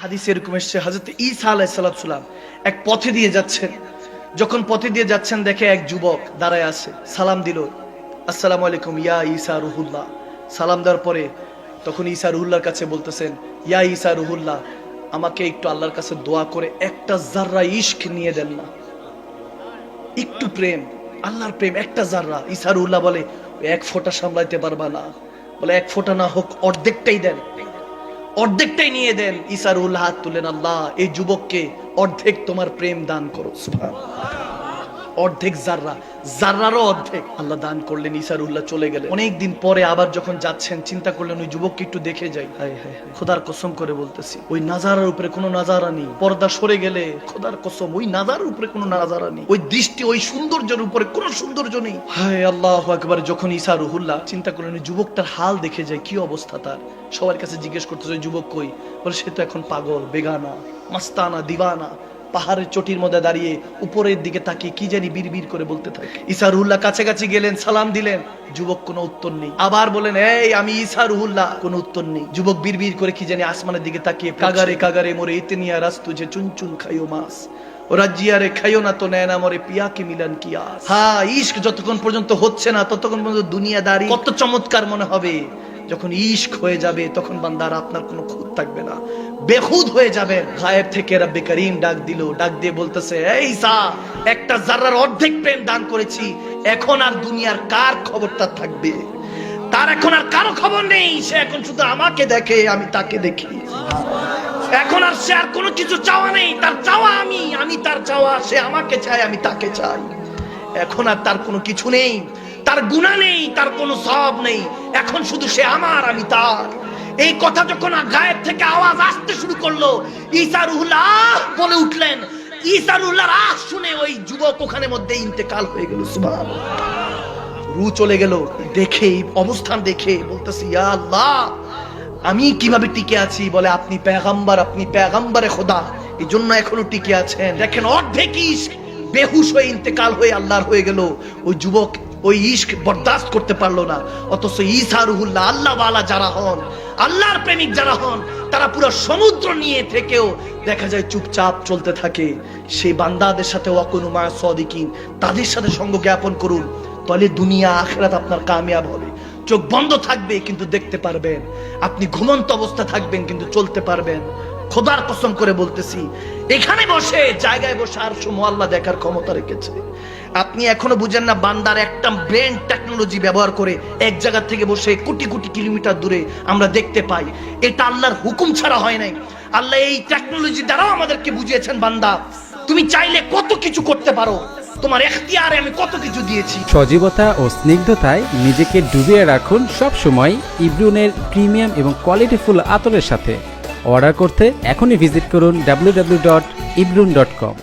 হাদিসে এরকম এসেছে, হযরত ঈসা আলাইহিস সালাম এক পথে দিয়ে যাচ্ছেন। যখন পথে দিয়ে যাচ্ছেন দেখে এক যুবক দাঁড়ায় আছে, সালাম দিল, আসসালামু আলাইকুম ইয়া ঈসা রুহুল্লাহ। সালাম দেওয়ার পরে তখন ঈসা রুহুল্লাহর কাছে বলতেছেন, ইয়া ঈসা রুহুল্লাহ, আমাকে একটু আল্লাহর কাছে দোয়া করে একটা জাররা ইশক নিয়ে দেন না, একটু প্রেম, আল্লাহর প্রেম একটা জাররা। ঈসা রুহুল্লাহ বলে, এক ফোঁটা সামলাইতে পারবা না? বলে এক ফোঁটা না হোক অর্ধেকটাই দেন, অর্ধেকটাই নিয়ে দেন। ঈসা রুহুল্লাহ হাত তুলেন, আল্লাহ এই যুবককে অর্ধেক তোমার প্রেম দান করো। সুবহানাল্লাহ, অর্ধেক জাররা, জাররারও অর্ধেক আল্লাহ দান করলেন। ঈসা রুহুল্লাহ চলে গেলেন। অনেকদিন পরে আবার যখন যাচ্ছেন চিন্তা করলেন ওই যুবককে একটু দেখে যাই। হায় হায়, খোদার কসম করে বলতেছি ওই নাজারার উপরে কোনো নাজারা নেই। পর্দা সরে গেলে খোদার কসম ওই নাজারার উপরে কোনো নাজারা নেই, ওই দৃষ্টি ওই সৌন্দর্যের উপরে কোনো সৌন্দর্য নেই। হায় আল্লাহু আকবার। যখন ঈসা রুহুল্লাহ চিন্তা করলেন ওই যুবকটার হাল দেখে যায়, কি অবস্থা তার। সবার কাছে জিজ্ঞেস করতেছে ওই যুবক কই? বলে সে তো এখন পাগল, বেগানা, মাস্তানা, দিওয়ানা, পাহাড়ের চটির মধ্যে দাঁড়িয়ে উপরের দিকে তাকিয়ে কি জানি বিড়বিড় করে বলতে থাকে। ঈসা রুহুল্লাহ কাছাকাছি গেলেন, সালাম দিলেন, যুবক কোনো উত্তর নেই। আবার বলেন, এই আমি ঈসা রুহুল্লাহ, কোনো উত্তর নেই। যুবক বিড়বিড় করে কি জানি আসমানের দিকে তাকিয়ে, কাগারে কাগারে মোরে ইতনিয়া রাস তুঝে চুন চুন খাইও মাস, ওরা জিয়ারে খাইও না তো নেয় না মরে পিয়া কি মিলান কি আস। হ্যাঁ, ইশক যতক্ষণ পর্যন্ত হচ্ছে না ততক্ষণ পর্যন্ত দুনিয়াদারি কত চমৎকার মনে হবে। যখন ইশক হয়ে যাবে তখন বান্দার আপনার কোনো খুঁত থাকবে না, বেখুদ হয়ে যাবে। গায়েব থেকে রব্বে করিম ডাক দিল, ডাক দিয়ে বলতেছে, এই ঈসা, একটা জাররার অর্ধেক প্রেম দান করেছি, এখন আর দুনিয়ার কার খবরটা থাকবে? তার এখন আর কারো খবর নেই, সে এখন শুধু আমাকে দেখে, আমি তাকে দেখি। এখন আর সে আর কোনো কিছু চাওয়া নেই, তার চাওয়া আমি, আমি তার চাওয়া, সে আমাকে চায়, আমি তাকে চাই। এখন আর তার কোনো কিছু নেই, তার গুনাহ নেই, তার কোনো সওয়াব নেই, এখন শুধু সে আমার, আমি তার। এই কথা যখন গায়েব থেকে আওয়াজ আসতে শুরু করলো, ঈসা রুহুল্লাহ বলে উঠলেন। ঈসা রুহুল্লাহর আহ শুনে ওই যুবক ওখানে মধ্যে ইন্তেকাল হয়ে গেল। সুবহানাল্লাহ, রূহ চলে গেল। দেখে অবস্থান দেখে বলতেছি, ইয়া আল্লাহ, আমি কিভাবে টিকে আছি? বলে, আপনি পেগম্বর, আপনি পেগম্বরে খোদা, এই জন্য এখনো টিকে আছেন। দেখেন অর্ধেক ইশক বেহুশ হয়ে ইন্তেকাল হয়ে আল্লাহর হয়ে গেল। ওই যুবক ওই ইশক বরদাস্ত করতে পারলো না। অথচ ঈসা রুহুল্লাহ আল্লাহওয়ালা যারা হন, আল্লাহর প্রেমিক যারা হন, তারা পুরো সমুদ্র নিয়ে থেকেও দেখা যায় চুপচাপ চলতে থাকে। সেই বান্দাদের সাথে ওয়াকুনু মা সাদিকিন, তাদের সাথে সঙ্গ জ্ঞাপন করুন, তাহলে দুনিয়া আখিরাত আপনার কামিয়াব হবে। চোখ বন্ধ থাকবে কিন্তু দেখতে পারবেন, আপনি ঘুমন্ত অবস্থা থাকবেন কিন্তু চলতে পারবেন। খোদার কসম করে বলতেছি, এখানে বসে জায়গায় বসে আরশ মুআল্লা দেখার ক্ষমতা রেখেছে। আপনি এখনো বুঝেন না, বান্দার একটা ব্রেন টেকনোলজি ব্যবহার করে এক জায়গা থেকে বসে কোটি কোটি কিলোমিটার দূরে আমরা দেখতে পাই। এটা আল্লাহর হুকুম ছাড়া হয় নাই। আল্লাহ এই টেকনোলজি দ্বারাও আমাদেরকে বুঝিয়েছেন, বান্দা তুমি চাইলে কত কিছু করতে পারো, তোমার এখতিয়ারে আমি কত কিছু দিয়েছি। সজীবতা ও স্নিগ্ধতায় নিজেকে ডুবিয়ে রাখুন সব সময় ইব্রুনের প্রিমিয়াম এবং কোয়ালিটিফুল আতরের সাথে। অর্ডার করতে এখনই ভিজিট করুন www.ibrun.com।